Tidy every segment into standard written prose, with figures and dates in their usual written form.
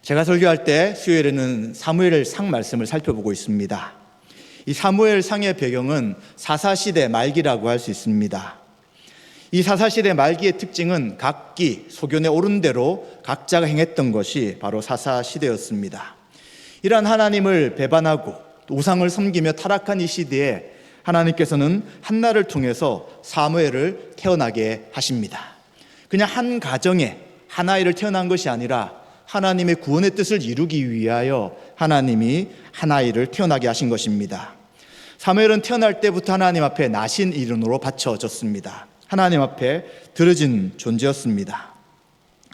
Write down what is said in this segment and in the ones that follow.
제가 설교할 때 수요일에는 사무엘상 말씀을 살펴보고 있습니다. 이 사무엘상의 배경은 사사시대 말기라고 할 수 있습니다. 이 사사시대 말기의 특징은 각기 소견에 오른 대로 각자가 행했던 것이 바로 사사시대였습니다. 이러한 하나님을 배반하고 우상을 섬기며 타락한 이 시대에 하나님께서는 한나를 통해서 사무엘을 태어나게 하십니다. 그냥 한 가정에 한 아이를 태어난 것이 아니라 하나님의 구원의 뜻을 이루기 위하여 하나님이 한 아이를 태어나게 하신 것입니다. 사무엘은 태어날 때부터 하나님 앞에 나신 이름으로 바쳐졌습니다. 하나님 앞에 드러진 존재였습니다.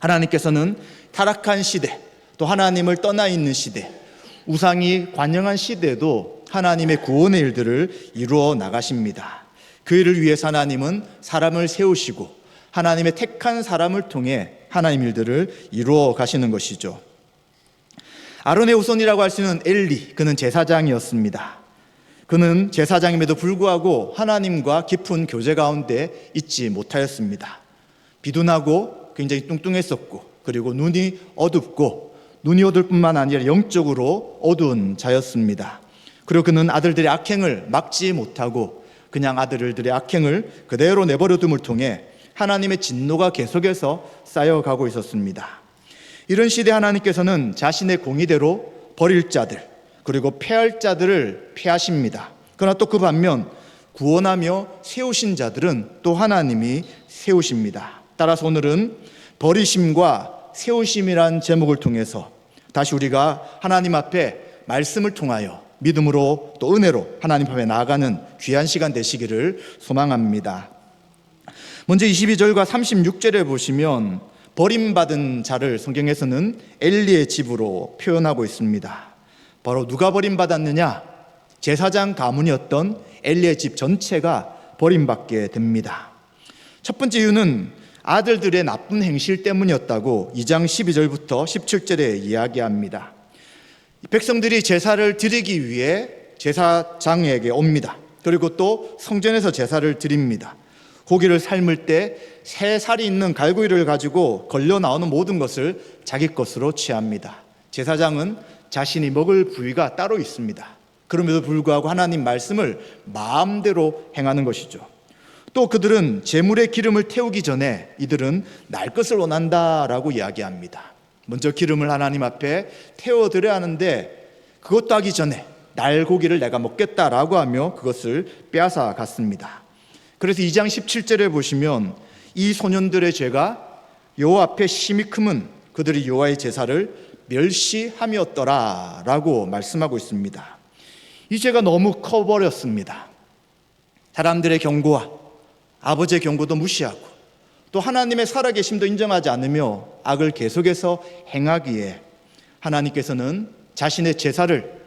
하나님께서는 타락한 시대, 또 하나님을 떠나 있는 시대, 우상이 관영한 시대에도 하나님의 구원의 일들을 이루어 나가십니다. 그 일을 위해서 하나님은 사람을 세우시고 하나님의 택한 사람을 통해 하나님 일들을 이루어 가시는 것이죠. 아론의 후손이라고 할 수 있는 엘리, 그는 제사장이었습니다. 그는 제사장임에도 불구하고 하나님과 깊은 교제 가운데 있지 못하였습니다. 비둔하고 굉장히 뚱뚱했었고, 그리고 눈이 어둡고, 눈이 어둘 뿐만 아니라 영적으로 어두운 자였습니다. 그리고 그는 아들들의 악행을 막지 못하고 그냥 아들들의 악행을 그대로 내버려 둠을 통해 하나님의 진노가 계속해서 쌓여가고 있었습니다. 이런 시대에 하나님께서는 자신의 공의대로 버릴 자들, 그리고 폐할 자들을 폐하십니다. 그러나 또 그 반면 구원하며 세우신 자들은 또 하나님이 세우십니다. 따라서 오늘은 버리심과 세우심이란 제목을 통해서 다시 우리가 하나님 앞에 말씀을 통하여 믿음으로 또 은혜로 하나님 앞에 나아가는 귀한 시간 되시기를 소망합니다. 먼저 22절과 36절에 보시면 버림받은 자를 성경에서는 엘리의 집으로 표현하고 있습니다. 바로 누가 버림받았느냐? 제사장 가문이었던 엘리의 집 전체가 버림받게 됩니다. 첫 번째 이유는 아들들의 나쁜 행실 때문이었다고 2장 12절부터 17절에 이야기합니다. 백성들이 제사를 드리기 위해 제사장에게 옵니다. 그리고 또 성전에서 제사를 드립니다. 고기를 삶을 때 새 살이 있는 갈고기를 가지고 걸려 나오는 모든 것을 자기 것으로 취합니다. 제사장은 자신이 먹을 부위가 따로 있습니다. 그럼에도 불구하고 하나님 말씀을 마음대로 행하는 것이죠. 또 그들은 제물의 기름을 태우기 전에 이들은 날 것을 원한다라고 이야기합니다. 먼저 기름을 하나님 앞에 태워드려야 하는데 그것도 하기 전에 날 고기를 내가 먹겠다라고 하며 그것을 빼앗아 갔습니다. 그래서 2장 17절에 보시면 이 소년들의 죄가 여호와 앞에 심히 크면 그들이 여호와의 제사를 멸시함이었더라 라고 말씀하고 있습니다. 이 죄가 너무 커버렸습니다. 사람들의 경고와 아버지의 경고도 무시하고 또 하나님의 살아계심도 인정하지 않으며 악을 계속해서 행하기에 하나님께서는 자신의 제사를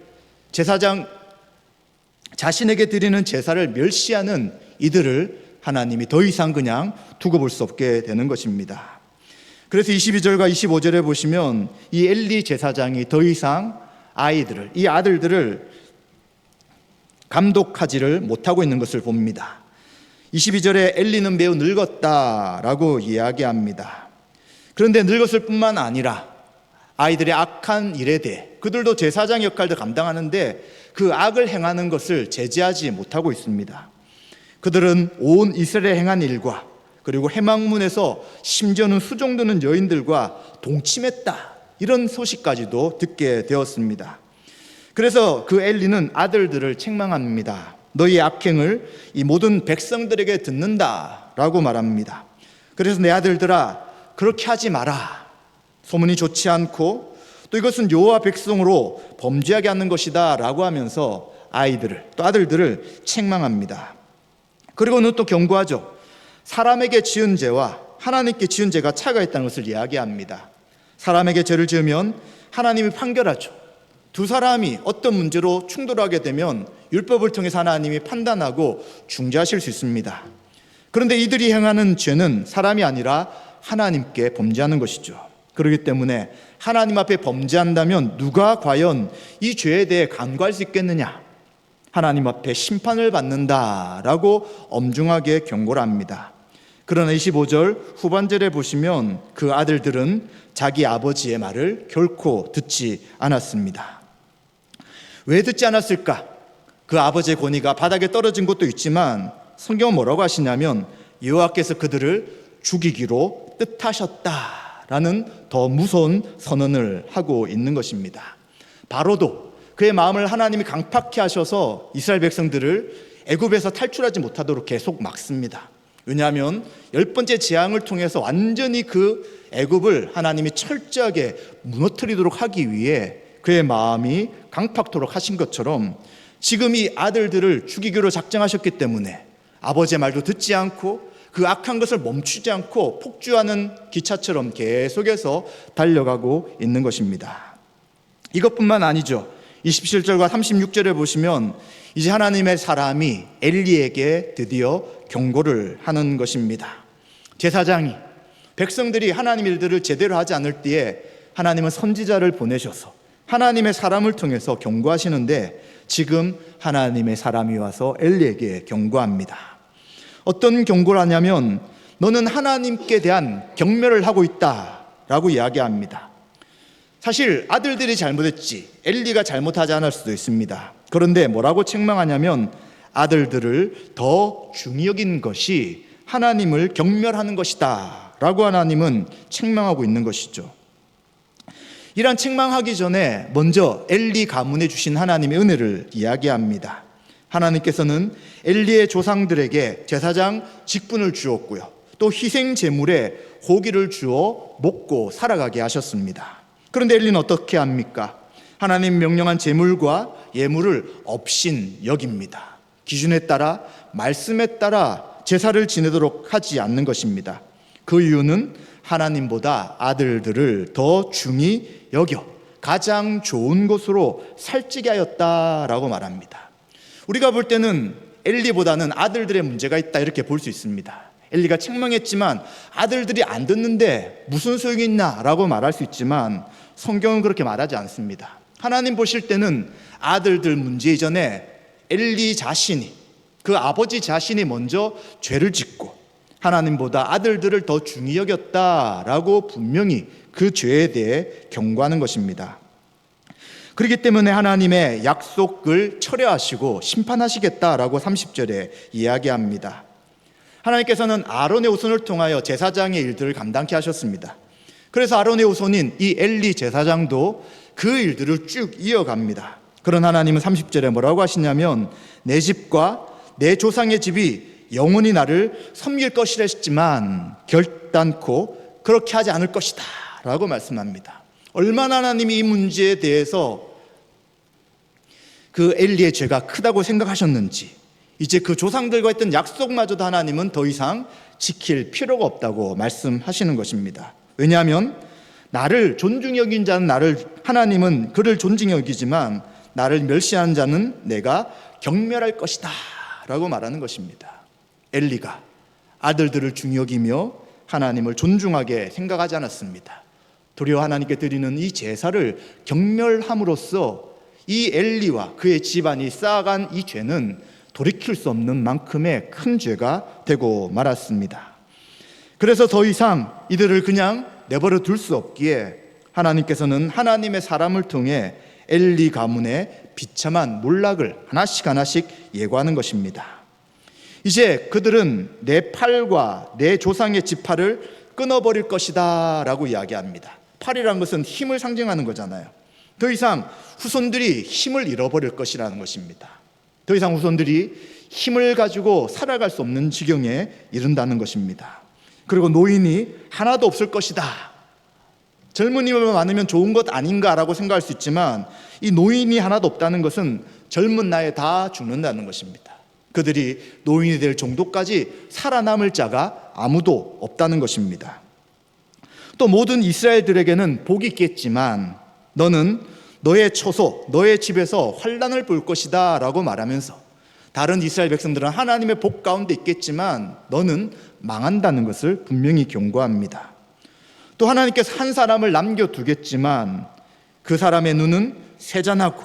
자신에게 드리는 제사를 멸시하는 이들을 하나님이 더 이상 그냥 두고 볼 수 없게 되는 것입니다. 그래서 22절과 25절에 보시면 이 엘리 제사장이 더 이상 이 아들들을 감독하지를 못하고 있는 것을 봅니다. 22절에 엘리는 매우 늙었다라고 이야기합니다. 그런데 늙었을 뿐만 아니라 아이들의 악한 일에 대해 그들도 제사장 역할도 감당하는데 그 악을 행하는 것을 제지하지 못하고 있습니다. 그들은 온 이스라엘에 행한 일과 그리고 해망문에서 심지어는 수종드는 여인들과 동침했다, 이런 소식까지도 듣게 되었습니다. 그래서 그 엘리는 아들들을 책망합니다. 너희의 악행을 이 모든 백성들에게 듣는다라고 말합니다. 그래서 내 아들들아, 그렇게 하지 마라. 소문이 좋지 않고 또 이것은 여호와 백성으로 범죄하게 하는 것이다 라고 하면서 아들들을 책망합니다. 그리고는 또 경고하죠. 사람에게 지은 죄와 하나님께 지은 죄가 차이가 있다는 것을 이야기합니다. 사람에게 죄를 지으면 하나님이 판결하죠. 두 사람이 어떤 문제로 충돌하게 되면 율법을 통해서 하나님이 판단하고 중재하실 수 있습니다. 그런데 이들이 행하는 죄는 사람이 아니라 하나님께 범죄하는 것이죠. 그렇기 때문에 하나님 앞에 범죄한다면 누가 과연 이 죄에 대해 간구할 수 있겠느냐? 하나님 앞에 심판을 받는다라고 엄중하게 경고를 합니다. 그러나 25절 후반절에 보시면 그 아들들은 자기 아버지의 말을 결코 듣지 않았습니다. 왜 듣지 않았을까? 그 아버지의 권위가 바닥에 떨어진 것도 있지만 성경은 뭐라고 하시냐면 여호와께서 그들을 죽이기로 뜻하셨다라는 더 무서운 선언을 하고 있는 것입니다. 바로도 그의 마음을 하나님이 강팍히 하셔서 이스라엘 백성들을 애굽에서 탈출하지 못하도록 계속 막습니다. 왜냐하면 10번째 재앙을 통해서 완전히 그 애굽을 하나님이 철저하게 무너뜨리도록 하기 위해 그의 마음이 강팍토록 하신 것처럼 지금 이 아들들을 죽이기로 작정하셨기 때문에 아버지의 말도 듣지 않고 그 악한 것을 멈추지 않고 폭주하는 기차처럼 계속해서 달려가고 있는 것입니다. 이것뿐만 아니죠. 27절과 36절에 보시면 이제 하나님의 사람이 엘리에게 드디어 경고를 하는 것입니다. 제사장이 백성들이 하나님 일들을 제대로 하지 않을 때에 하나님은 선지자를 보내셔서 하나님의 사람을 통해서 경고하시는데 지금 하나님의 사람이 와서 엘리에게 경고합니다. 어떤 경고를 하냐면 너는 하나님께 대한 경멸을 하고 있다라고 이야기합니다. 사실 아들들이 잘못했지 엘리가 잘못하지 않을 수도 있습니다. 그런데 뭐라고 책망하냐면 아들들을 더 중히 여긴 것이 하나님을 경멸하는 것이다 라고 하나님은 책망하고 있는 것이죠. 이란 책망하기 전에 먼저 엘리 가문에 주신 하나님의 은혜를 이야기합니다. 하나님께서는 엘리의 조상들에게 제사장 직분을 주었고요, 또 희생 제물에 고기를 주어 먹고 살아가게 하셨습니다. 그런데 엘리는 어떻게 합니까? 하나님 명령한 제물과 예물을 업신 여깁니다. 기준에 따라 말씀에 따라 제사를 지내도록 하지 않는 것입니다. 그 이유는 하나님보다 아들들을 더 중히 여겨 가장 좋은 것으로 살찌게 하였다라고 말합니다. 우리가 볼 때는 엘리보다는 아들들의 문제가 있다 이렇게 볼 수 있습니다. 엘리가 책망했지만 아들들이 안 듣는데 무슨 소용이 있나라고 말할 수 있지만 성경은 그렇게 말하지 않습니다. 하나님 보실 때는 아들들 문제 이전에 엘리 자신이, 그 아버지 자신이 먼저 죄를 짓고 하나님보다 아들들을 더 중히 여겼다라고 분명히 그 죄에 대해 경고하는 것입니다. 그렇기 때문에 하나님의 약속을 철회하시고 심판하시겠다라고 30절에 이야기합니다. 하나님께서는 아론의 후손을 통하여 제사장의 일들을 감당케 하셨습니다. 그래서 아론의 후손인 이 엘리 제사장도 그 일들을 쭉 이어갑니다. 그런 하나님은 30절에 뭐라고 하시냐면 내 집과 내 조상의 집이 영원히 나를 섬길 것이라 했지만 결단코 그렇게 하지 않을 것이다 라고 말씀합니다. 얼마나 하나님이 이 문제에 대해서 그 엘리의 죄가 크다고 생각하셨는지, 이제 그 조상들과 했던 약속마저도 하나님은 더 이상 지킬 필요가 없다고 말씀하시는 것입니다. 왜냐하면 나를 존중히 여긴 자는 하나님은 그를 존중히 여기지만 나를 멸시하는 자는 내가 경멸할 것이다 라고 말하는 것입니다. 엘리가 아들들을 중히 여기며 하나님을 존중하게 생각하지 않았습니다. 도리어 하나님께 드리는 이 제사를 경멸함으로써 이 엘리와 그의 집안이 쌓아간 이 죄는 돌이킬 수 없는 만큼의 큰 죄가 되고 말았습니다. 그래서 더 이상 이들을 그냥 내버려 둘 수 없기에 하나님께서는 하나님의 사람을 통해 엘리 가문의 비참한 몰락을 하나씩 예고하는 것입니다. 이제 그들은 내 팔과 내 조상의 지팔을 끊어버릴 것이다 라고 이야기합니다. 팔이란 것은 힘을 상징하는 거잖아요. 더 이상 후손들이 힘을 잃어버릴 것이라는 것입니다. 더 이상 후손들이 힘을 가지고 살아갈 수 없는 지경에 이른다는 것입니다. 그리고 노인이 하나도 없을 것이다. 젊은이만 많으면 좋은 것 아닌가라고 생각할 수 있지만 이 노인이 하나도 없다는 것은 젊은 나이에 다 죽는다는 것입니다. 그들이 노인이 될 정도까지 살아남을 자가 아무도 없다는 것입니다. 또 모든 이스라엘들에게는 복이 있겠지만 너는 너의 처소, 너의 집에서 환난을 볼 것이다 라고 말하면서 다른 이스라엘 백성들은 하나님의 복 가운데 있겠지만 너는 망한다는 것을 분명히 경고합니다. 또 하나님께서 한 사람을 남겨두겠지만 그 사람의 눈은 세잔하고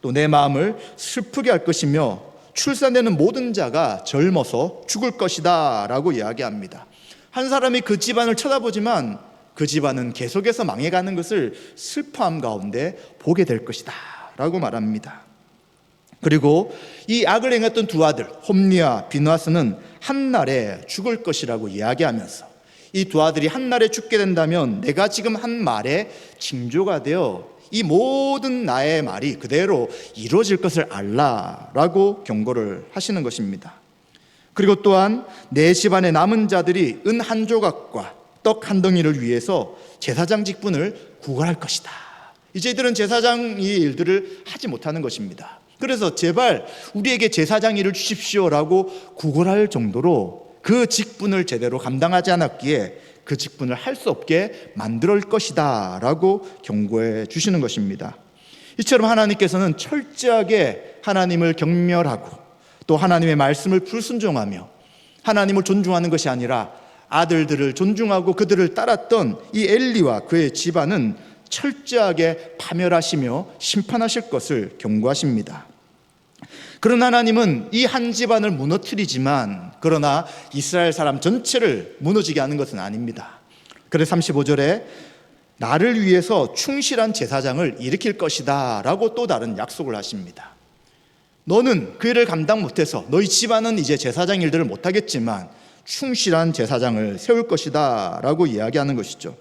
또 내 마음을 슬프게 할 것이며 출산되는 모든 자가 젊어서 죽을 것이다 라고 이야기합니다. 한 사람이 그 집안을 쳐다보지만 그 집안은 계속해서 망해가는 것을 슬퍼함 가운데 보게 될 것이다 라고 말합니다. 그리고 이 악을 행했던 두 아들 홈리와 비느하스는 한날에 죽을 것이라고 이야기하면서 이 두 아들이 한날에 죽게 된다면 내가 지금 한 말에 징조가 되어 이 모든 나의 말이 그대로 이루어질 것을 알라라고 경고를 하시는 것입니다. 그리고 또한 내 집안의 남은 자들이 은 한 조각과 떡 한 덩이를 위해서 제사장 직분을 구걸할 것이다. 이제 이들은 제사장 이 일들을 하지 못하는 것입니다. 그래서 제발 우리에게 제사장 일을 주십시오라고 구걸할 정도로 그 직분을 제대로 감당하지 않았기에 그 직분을 할 수 없게 만들 것이다 라고 경고해 주시는 것입니다. 이처럼 하나님께서는 철저하게 하나님을 경멸하고 또 하나님의 말씀을 불순종하며 하나님을 존중하는 것이 아니라 아들들을 존중하고 그들을 따랐던 이 엘리와 그의 집안은 철저하게 파멸하시며 심판하실 것을 경고하십니다. 그런 하나님은 이 한 집안을 무너뜨리지만 그러나 이스라엘 사람 전체를 무너지게 하는 것은 아닙니다. 그래서 35절에 나를 위해서 충실한 제사장을 일으킬 것이다 라고 또 다른 약속을 하십니다. 너는 그 일을 감당 못해서 너희 집안은 이제 제사장 일들을 못하겠지만 충실한 제사장을 세울 것이다 라고 이야기하는 것이죠.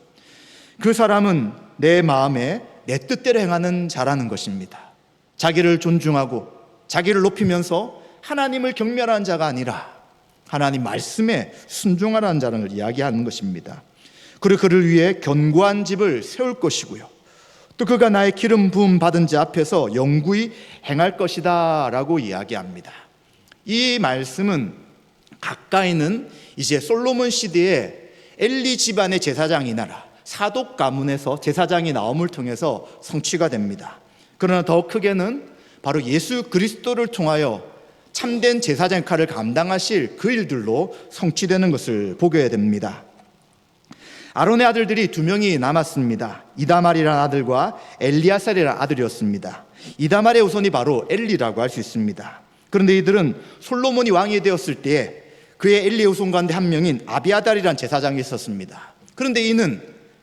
그 사람은 내 마음에 내 뜻대로 행하는 자라는 것입니다. 자기를 존중하고 자기를 높이면서 하나님을 경멸하는 자가 아니라 하나님 말씀에 순종하라는 자를 이야기하는 것입니다. 그리고 그를 위해 견고한 집을 세울 것이고요. 또 그가 나의 기름 부음 받은 자 앞에서 영구히 행할 것이다 라고 이야기합니다. 이 말씀은 가까이는 이제 솔로몬 시대에 엘리 집안의 제사장이 나라 사독 가문에서 제사장이 나옴을 통해서 성취가 됩니다. 그러나 더 크게는 바로 예수 그리스도를 통하여 참된 제사장 역할을 감당하실 그 일들로 성취되는 것을 보게 됩니다. 아론의 아들들이 두 명이 남았습니다. 이다말이라는 아들과 엘리아살이라는 아들이었습니다. 이다말의 후손이 바로 엘리라고 할 수 있습니다. 그런데 이들은 솔로몬이 왕이 되었을 때에 그의 엘리의 후손 가운데 한 명인 아비아달이라는 제사장이 있었습니다. 그런데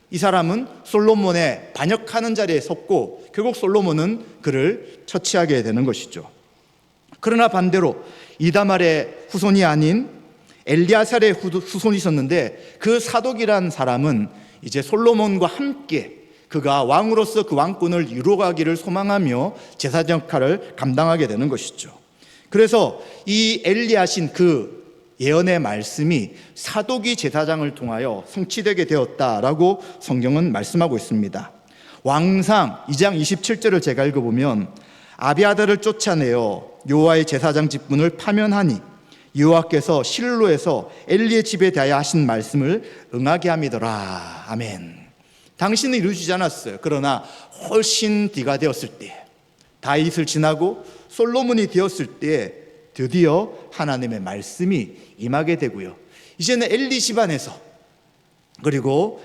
이 사람은 솔로몬의 반역하는 자리에 섰고 결국 솔로몬은 그를 처치하게 되는 것이죠. 그러나 반대로 이다말의 후손이 아닌 엘리아살의 후손이 있었는데 그 사독이란 사람은 이제 솔로몬과 함께 그가 왕으로서 그 왕권을 이루어가기를 소망하며 제사장 역할을 감당하게 되는 것이죠. 그래서 이 엘리야신 그 예언의 말씀이 사독이 제사장을 통하여 성취되게 되었다라고 성경은 말씀하고 있습니다. 왕상 2장 27절을 제가 읽어보면 아비아달을 쫓아내어 여호와의 제사장 직분을 파면하니 여호와께서 실로에서 엘리의 집에 대하여 하신 말씀을 응하게 함이더라. 아멘. 당신은 이루어지지 않았어요. 그러나 훨씬 뒤가 되었을 때 다윗을 지나고 솔로몬이 되었을 때 드디어 하나님의 말씀이 임하게 되고요. 이제는 엘리 집안에서 그리고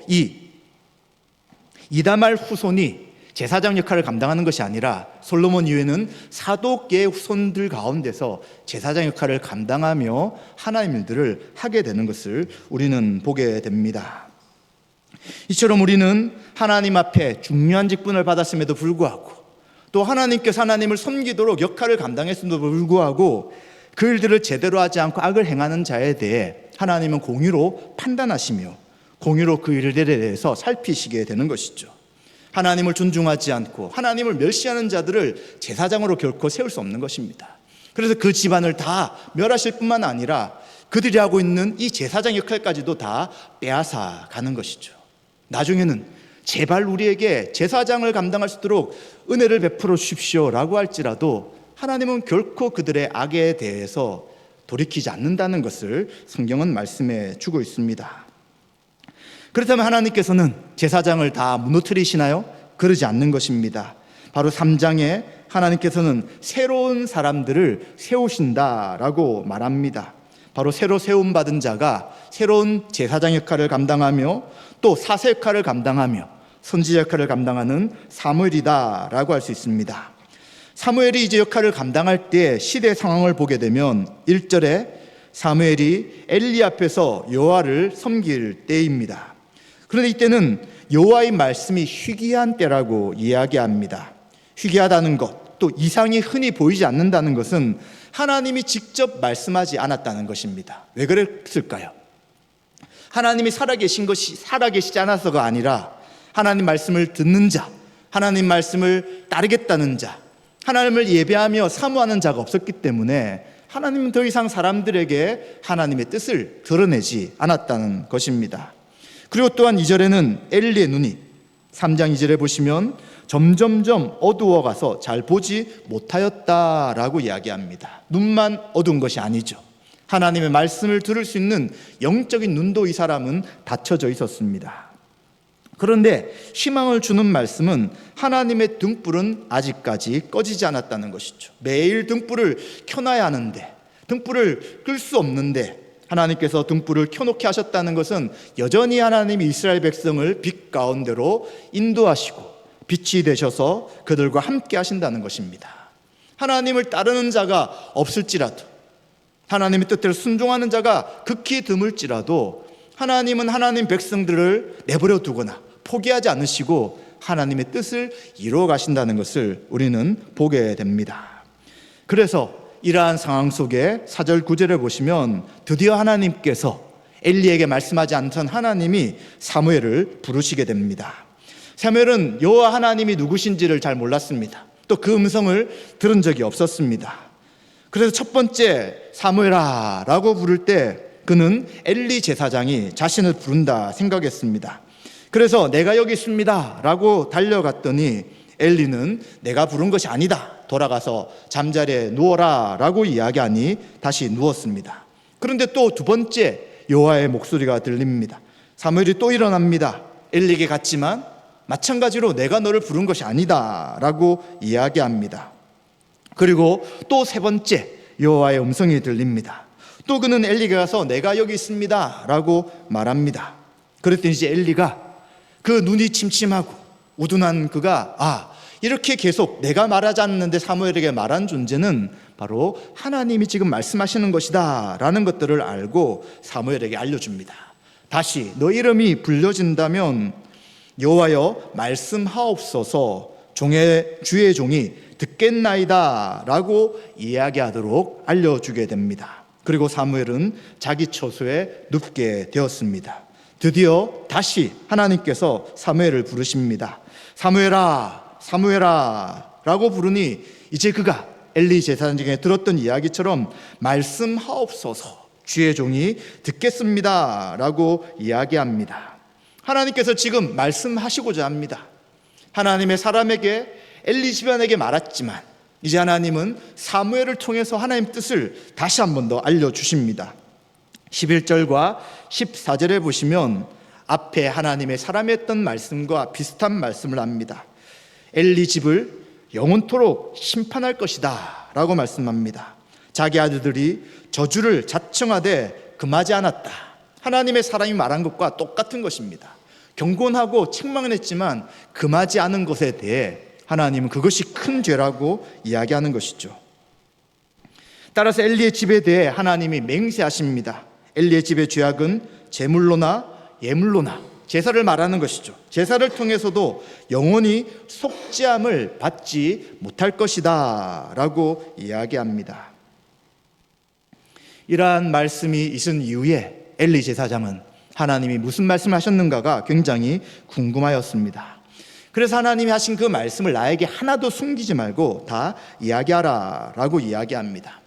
이다말 후손이 제사장 역할을 감당하는 것이 아니라 솔로몬 이후에는 사독계의 후손들 가운데서 제사장 역할을 감당하며 하나님 일들을 하게 되는 것을 우리는 보게 됩니다. 이처럼 우리는 하나님 앞에 중요한 직분을 받았음에도 불구하고 또 하나님께서 하나님을 섬기도록 역할을 감당했음에도 불구하고 그 일들을 제대로 하지 않고 악을 행하는 자에 대해 하나님은 공의로 판단하시며 공의로 그 일들에 대해서 살피시게 되는 것이죠. 하나님을 존중하지 않고 하나님을 멸시하는 자들을 제사장으로 결코 세울 수 없는 것입니다. 그래서 그 집안을 다 멸하실 뿐만 아니라 그들이 하고 있는 이 제사장 역할까지도 다 빼앗아 가는 것이죠. 나중에는 제발 우리에게 제사장을 감당할 수 있도록 은혜를 베풀어 주십시오라고 할지라도 하나님은 결코 그들의 악에 대해서 돌이키지 않는다는 것을 성경은 말씀해 주고 있습니다. 그렇다면 하나님께서는 제사장을 다 무너뜨리시나요? 그러지 않는 것입니다. 바로 3장에 하나님께서는 새로운 사람들을 세우신다라고 말합니다. 바로 새로 세움받은 자가 새로운 제사장 역할을 감당하며 또 사세 역할을 감당하며 선지자 역할을 감당하는 사무엘이다라고 할 수 있습니다. 사무엘이 이제 역할을 감당할 때 시대 상황을 보게 되면 1절에 사무엘이 엘리 앞에서 여호와를 섬길 때입니다. 그런데 이때는 여호와의 말씀이 희귀한 때라고 이야기합니다. 희귀하다는 것, 또 이상이 흔히 보이지 않는다는 것은 하나님이 직접 말씀하지 않았다는 것입니다. 왜 그랬을까요? 하나님이 살아계시지 않아서가 아니라 하나님 말씀을 듣는 자, 하나님 말씀을 따르겠다는 자, 하나님을 예배하며 사모하는 자가 없었기 때문에 하나님은 더 이상 사람들에게 하나님의 뜻을 드러내지 않았다는 것입니다. 그리고 또한 2절에는 엘리의 눈이 3장 2절에 보시면 점점점 어두워가서 잘 보지 못하였다라고 이야기합니다. 눈만 어두운 것이 아니죠. 하나님의 말씀을 들을 수 있는 영적인 눈도 이 사람은 닫혀져 있었습니다. 그런데 희망을 주는 말씀은 하나님의 등불은 아직까지 꺼지지 않았다는 것이죠. 매일 등불을 켜놔야 하는데, 등불을 끌 수 없는데 하나님께서 등불을 켜놓게 하셨다는 것은 여전히 하나님이 이스라엘 백성을 빛 가운데로 인도하시고 빛이 되셔서 그들과 함께 하신다는 것입니다. 하나님을 따르는 자가 없을지라도, 하나님의 뜻대로 순종하는 자가 극히 드물지라도 하나님은 하나님 백성들을 내버려 두거나 포기하지 않으시고 하나님의 뜻을 이루어 가신다는 것을 우리는 보게 됩니다. 그래서 이러한 상황 속에 4절 9절을 보시면 드디어 하나님께서 엘리에게 말씀하지 않던 하나님이 사무엘을 부르시게 됩니다. 사무엘은 여호와 하나님이 누구신지를 잘 몰랐습니다. 또 그 음성을 들은 적이 없었습니다. 그래서 첫 번째 사무엘아 라고 부를 때 그는 엘리 제사장이 자신을 부른다 생각했습니다. 그래서 내가 여기 있습니다 라고 달려갔더니 엘리는 내가 부른 것이 아니다, 돌아가서 잠자리에 누워라 라고 이야기하니 다시 누웠습니다. 그런데 또 두 번째 여호와의 목소리가 들립니다. 사무엘이 또 일어납니다. 엘리에게 갔지만 마찬가지로 내가 너를 부른 것이 아니다 라고 이야기합니다. 그리고 또 세 번째 여호와의 음성이 들립니다. 또 그는 엘리가 가서 내가 여기 있습니다 라고 말합니다. 그랬더니 이제 엘리가 그 눈이 침침하고 우둔한 그가 이렇게 계속 내가 말하지 않는데 사무엘에게 말한 존재는 바로 하나님이 지금 말씀하시는 것이다 라는 것들을 알고 사무엘에게 알려줍니다. 다시 너 이름이 불려진다면 여호와여 말씀하옵소서, 주의 종이 듣겠나이다 라고 이야기하도록 알려주게 됩니다. 그리고 사무엘은 자기 처소에 눕게 되었습니다. 드디어 다시 하나님께서 사무엘을 부르십니다. 사무엘아, 사무엘아 라고 부르니 이제 그가 엘리 제사장에게 들었던 이야기처럼 말씀하옵소서, 주의 종이 듣겠습니다 라고 이야기합니다. 하나님께서 지금 말씀하시고자 합니다. 하나님의 사람에게 엘리 집안에게 말했지만 이제 하나님은 사무엘을 통해서 하나님 뜻을 다시 한 번 더 알려주십니다. 11절과 14절에 보시면 앞에 하나님의 사람이 했던 말씀과 비슷한 말씀을 합니다. 엘리 집을 영원토록 심판할 것이다 라고 말씀합니다. 자기 아들들이 저주를 자청하되 금하지 않았다. 하나님의 사람이 말한 것과 똑같은 것입니다. 경곤하고 책망은 했지만 금하지 않은 것에 대해 하나님은 그것이 큰 죄라고 이야기하는 것이죠. 따라서 엘리의 집에 대해 하나님이 맹세하십니다. 엘리의 집의 죄악은 제물로나 예물로나 제사를 말하는 것이죠. 제사를 통해서도 영원히 속죄함을 받지 못할 것이다 라고 이야기합니다. 이러한 말씀이 있은 이후에 엘리 제사장은 하나님이 무슨 말씀을 하셨는가가 굉장히 궁금하였습니다. 그래서 하나님이 하신 그 말씀을 나에게 하나도 숨기지 말고 다 이야기하라 라고 이야기합니다.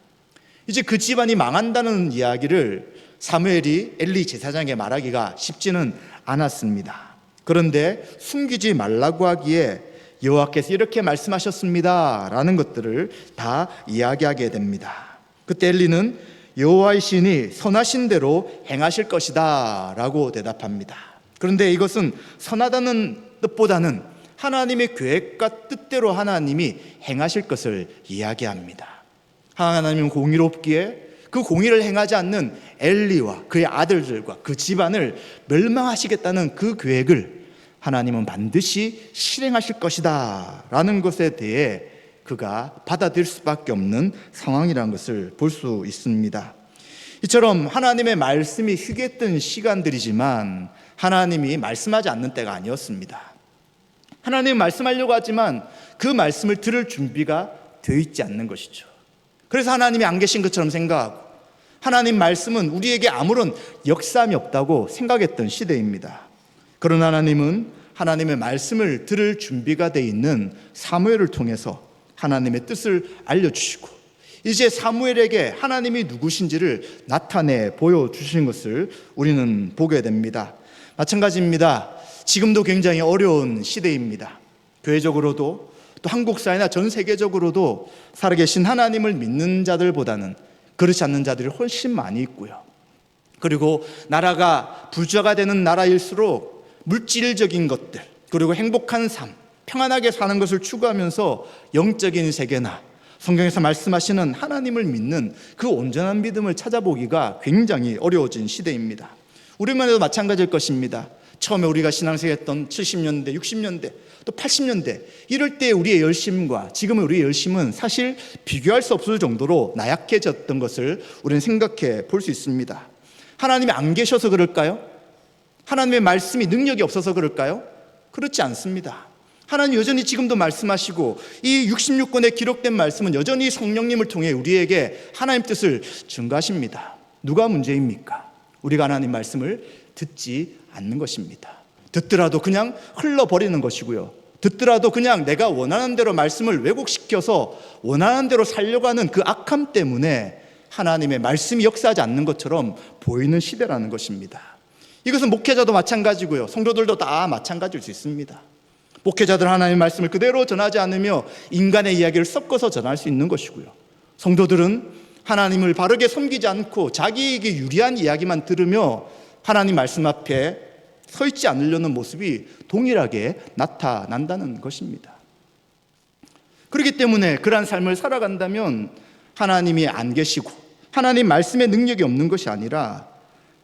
이제 그 집안이 망한다는 이야기를 사무엘이 엘리 제사장에게 말하기가 쉽지는 않았습니다. 그런데 숨기지 말라고 하기에 여호와께서 이렇게 말씀하셨습니다 라는 것들을 다 이야기하게 됩니다. 그때 엘리는 여호와의 신이 선하신 대로 행하실 것이다 라고 대답합니다. 그런데 이것은 선하다는 뜻보다는 하나님의 계획과 뜻대로 하나님이 행하실 것을 이야기합니다. 하나님은 공의롭기에 그 공의를 행하지 않는 엘리와 그의 아들들과 그 집안을 멸망하시겠다는 그 계획을 하나님은 반드시 실행하실 것이다 라는 것에 대해 그가 받아들일 수밖에 없는 상황이라는 것을 볼 수 있습니다. 이처럼 하나님의 말씀이 희귀했던 시간들이지만 하나님이 말씀하지 않는 때가 아니었습니다. 하나님이 말씀하려고 하지만 그 말씀을 들을 준비가 되어 있지 않는 것이죠. 그래서 하나님이 안 계신 것처럼 생각하고 하나님 말씀은 우리에게 아무런 역사함이 없다고 생각했던 시대입니다. 그러나 하나님은 하나님의 말씀을 들을 준비가 되어 있는 사무엘을 통해서 하나님의 뜻을 알려주시고 이제 사무엘에게 하나님이 누구신지를 나타내 보여주신 것을 우리는 보게 됩니다. 마찬가지입니다. 지금도 굉장히 어려운 시대입니다. 교회적으로도 또 한국 사회나 전 세계적으로도 살아계신 하나님을 믿는 자들보다는 그렇지 않는 자들이 훨씬 많이 있고요. 그리고 나라가 부자가 되는 나라일수록 물질적인 것들 그리고 행복한 삶, 평안하게 사는 것을 추구하면서 영적인 세계나 성경에서 말씀하시는 하나님을 믿는 그 온전한 믿음을 찾아보기가 굉장히 어려워진 시대입니다. 우리만 해도 마찬가지일 것입니다. 처음에 우리가 신앙생활했던 70년대, 60년대, 또 80년대 이럴 때 우리의 열심과 지금의 우리의 열심은 사실 비교할 수 없을 정도로 나약해졌던 것을 우리는 생각해 볼 수 있습니다. 하나님이 안 계셔서 그럴까요? 하나님의 말씀이 능력이 없어서 그럴까요? 그렇지 않습니다. 하나님 여전히 지금도 말씀하시고 이 66권에 기록된 말씀은 여전히 성령님을 통해 우리에게 하나님 뜻을 증가하십니다. 누가 문제입니까? 우리가 하나님 말씀을 듣지 않는 것입니다. 듣더라도 그냥 흘러버리는 것이고요. 듣더라도 그냥 내가 원하는 대로 말씀을 왜곡시켜서 원하는 대로 살려고 하는 그 악함 때문에 하나님의 말씀이 역사하지 않는 것처럼 보이는 시대라는 것입니다. 이것은 목회자도 마찬가지고요. 성도들도 다 마찬가지일 수 있습니다. 목회자들 하나님의 말씀을 그대로 전하지 않으며 인간의 이야기를 섞어서 전할 수 있는 것이고요. 성도들은 하나님을 바르게 섬기지 않고 자기에게 유리한 이야기만 들으며 하나님 말씀 앞에 서 있지 않으려는 모습이 동일하게 나타난다는 것입니다. 그렇기 때문에 그러한 삶을 살아간다면 하나님이 안 계시고 하나님 말씀의 능력이 없는 것이 아니라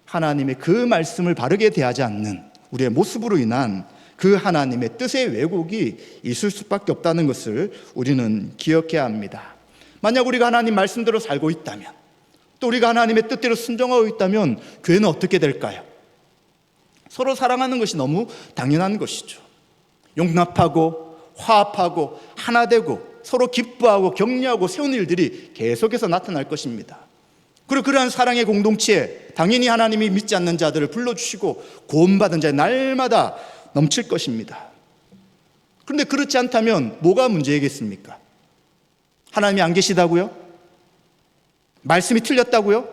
하나님의 그 말씀을 바르게 대하지 않는 우리의 모습으로 인한 그 하나님의 뜻의 왜곡이 있을 수밖에 없다는 것을 우리는 기억해야 합니다. 만약 우리가 하나님 말씀대로 살고 있다면 또 우리가 하나님의 뜻대로 순종하고 있다면 교회는 어떻게 될까요? 서로 사랑하는 것이 너무 당연한 것이죠. 용납하고 화합하고 하나 되고 서로 기뻐하고 격려하고 세우는 일들이 계속해서 나타날 것입니다. 그리고 그러한 사랑의 공동체에 당연히 하나님이 믿지 않는 자들을 불러주시고 구원받은 자의 날마다 넘칠 것입니다. 그런데 그렇지 않다면 뭐가 문제이겠습니까? 하나님이 안 계시다고요? 말씀이 틀렸다고요?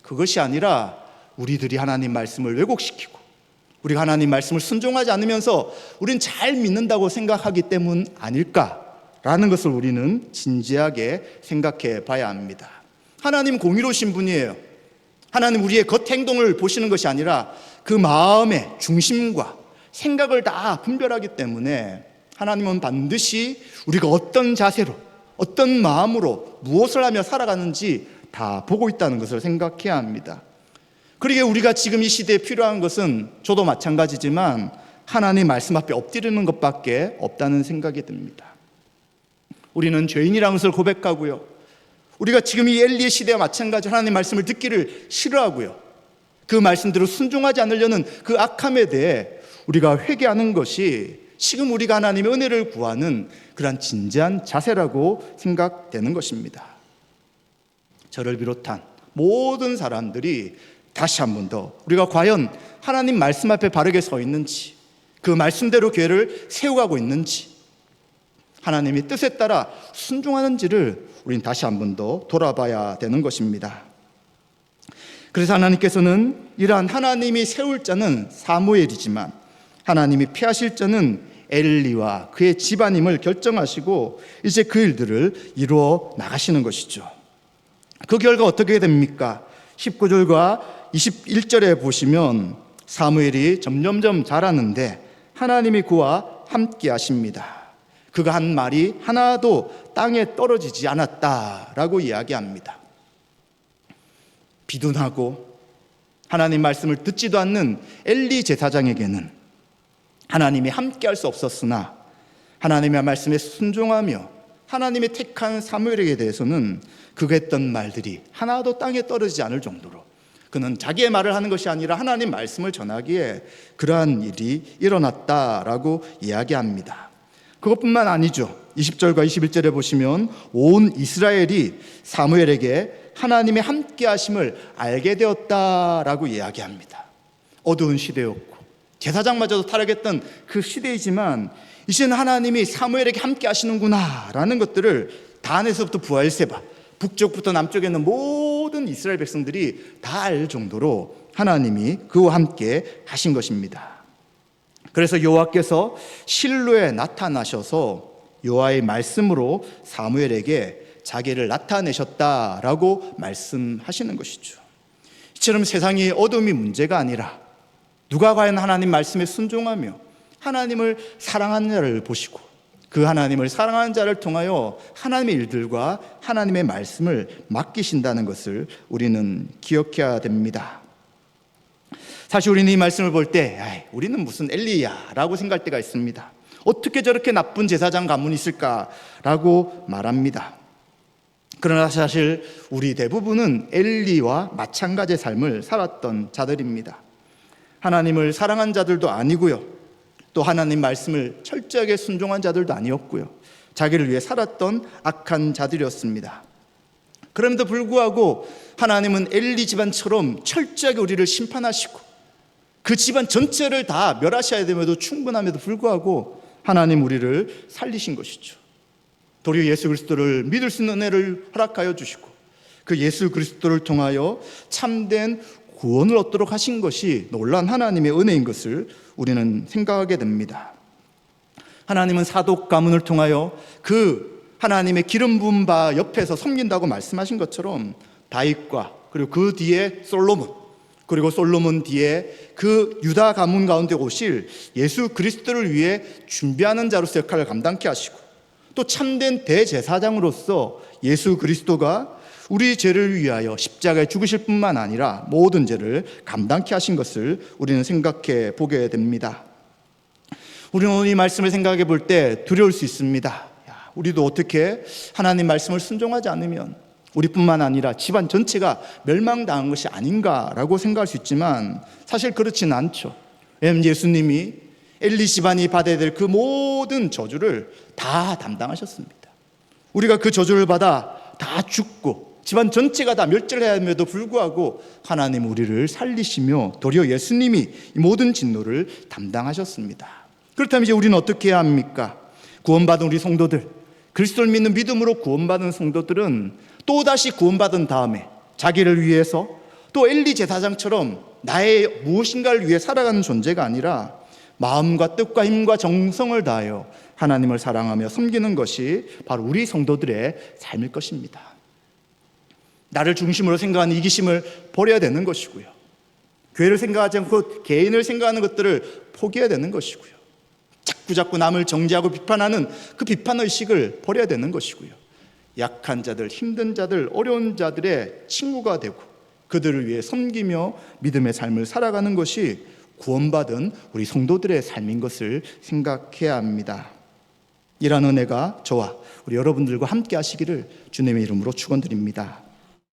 그것이 아니라 우리들이 하나님 말씀을 왜곡시키고 우리가 하나님 말씀을 순종하지 않으면서 우리는 잘 믿는다고 생각하기 때문 아닐까라는 것을 우리는 진지하게 생각해 봐야 합니다. 하나님 공의로우신 분이에요. 하나님 우리의 겉행동을 보시는 것이 아니라 그 마음의 중심과 생각을 다 분별하기 때문에 하나님은 반드시 우리가 어떤 자세로 어떤 마음으로 무엇을 하며 살아가는지 다 보고 있다는 것을 생각해야 합니다. 그러기에 우리가 지금 이 시대에 필요한 것은 저도 마찬가지지만 하나님 말씀 앞에 엎드리는 것밖에 없다는 생각이 듭니다. 우리는 죄인이라는 것을 고백하고요. 우리가 지금 이 엘리의 시대와 마찬가지로 하나님 말씀을 듣기를 싫어하고요. 그 말씀대로 순종하지 않으려는 그 악함에 대해 우리가 회개하는 것이 지금 우리가 하나님의 은혜를 구하는 그런 진지한 자세라고 생각되는 것입니다. 저를 비롯한 모든 사람들이 다시 한 번 더 우리가 과연 하나님 말씀 앞에 바르게 서 있는지 그 말씀대로 교회를 세워가고 있는지 하나님의 뜻에 따라 순종하는지를 우리는 다시 한 번 더 돌아봐야 되는 것입니다. 그래서 하나님께서는 이러한 하나님이 세울 자는 사무엘이지만 하나님이 피하실 자는 엘리와 그의 집안임을 결정하시고 이제 그 일들을 이루어 나가시는 것이죠. 그 결과 어떻게 됩니까? 19절과 21절에 보시면 사무엘이 점점점 자라는데 하나님이 그와 함께 하십니다. 그가 한 말이 하나도 땅에 떨어지지 않았다라고 이야기합니다. 비둔하고 하나님 말씀을 듣지도 않는 엘리 제사장에게는 하나님이 함께 할 수 없었으나 하나님의 말씀에 순종하며 하나님의 택한 사무엘에게 대해서는 그가 했던 말들이 하나도 땅에 떨어지지 않을 정도로 그는 자기의 말을 하는 것이 아니라 하나님 말씀을 전하기에 그러한 일이 일어났다라고 이야기합니다. 그것뿐만 아니죠. 20절과 21절에 보시면 온 이스라엘이 사무엘에게 하나님의 함께 하심을 알게 되었다라고 이야기합니다. 어두운 시대였고 제사장마저도 타락했던 그 시대이지만 이제는 하나님이 사무엘에게 함께 하시는구나 라는 것들을 단에서부터 부하엘세바, 북쪽부터 남쪽에 있는 모든 이스라엘 백성들이 다 알 정도로 하나님이 그와 함께 하신 것입니다. 그래서 여호와께서 실로에 나타나셔서 여호와의 말씀으로 사무엘에게 자기를 나타내셨다라고 말씀하시는 것이죠. 이처럼 세상의 어둠이 문제가 아니라 누가 과연 하나님 말씀에 순종하며 하나님을 사랑하는 자를 보시고 그 하나님을 사랑하는 자를 통하여 하나님의 일들과 하나님의 말씀을 맡기신다는 것을 우리는 기억해야 됩니다. 사실 우리는 이 말씀을 볼 때 우리는 무슨 엘리야라고 생각할 때가 있습니다. 어떻게 저렇게 나쁜 제사장 가문이 있을까라고 말합니다. 그러나 사실 우리 대부분은 엘리와 마찬가지의 삶을 살았던 자들입니다. 하나님을 사랑한 자들도 아니고요, 또 하나님 말씀을 철저하게 순종한 자들도 아니었고요, 자기를 위해 살았던 악한 자들이었습니다. 그럼에도 불구하고 하나님은 엘리 집안처럼 철저하게 우리를 심판하시고 그 집안 전체를 다 멸하셔야 됨에도 충분함에도 불구하고 하나님 우리를 살리신 것이죠. 도리어 예수 그리스도를 믿을 수 있는 은혜를 허락하여 주시고 그 예수 그리스도를 통하여 참된 구원을 얻도록 하신 것이 놀라운 하나님의 은혜인 것을 우리는 생각하게 됩니다. 하나님은 사독 가문을 통하여 그 하나님의 기름 부은 바 옆에서 섬긴다고 말씀하신 것처럼 다윗과 그리고 그 뒤에 솔로몬, 그리고 솔로몬 뒤에 그 유다 가문 가운데 오실 예수 그리스도를 위해 준비하는 자로서 역할을 감당케 하시고 또 참된 대제사장으로서 예수 그리스도가 우리 죄를 위하여 십자가에 죽으실 뿐만 아니라 모든 죄를 감당케 하신 것을 우리는 생각해 보게 됩니다. 우리는 오늘 이 말씀을 생각해 볼 때 두려울 수 있습니다. 우리도 어떻게 하나님 말씀을 순종하지 않으면 우리뿐만 아니라 집안 전체가 멸망당한 것이 아닌가라고 생각할 수 있지만 사실 그렇지는 않죠. 왜냐하면 예수님이 엘리 집안이 받아야 될 그 모든 저주를 다 담당하셨습니다. 우리가 그 저주를 받아 다 죽고 집안 전체가 다 멸절해야 함에도 불구하고 하나님 우리를 살리시며 도리어 예수님이 이 모든 진노를 담당하셨습니다. 그렇다면 이제 우리는 어떻게 해야 합니까? 구원받은 우리 성도들, 그리스도를 믿는 믿음으로 구원받은 성도들은 또다시 구원받은 다음에 자기를 위해서 또 엘리 제사장처럼 나의 무엇인가를 위해 살아가는 존재가 아니라 마음과 뜻과 힘과 정성을 다하여 하나님을 사랑하며 섬기는 것이 바로 우리 성도들의 삶일 것입니다. 나를 중심으로 생각하는 이기심을 버려야 되는 것이고요, 교회를 생각하지 않고 개인을 생각하는 것들을 포기해야 되는 것이고요, 자꾸 남을 정죄하고 비판하는 그 비판의식을 버려야 되는 것이고요, 약한 자들, 힘든 자들, 어려운 자들의 친구가 되고 그들을 위해 섬기며 믿음의 삶을 살아가는 것이 구원받은 우리 성도들의 삶인 것을 생각해야 합니다. 이러한 은혜가 저와 우리 여러분들과 함께 하시기를 주님의 이름으로 축원드립니다.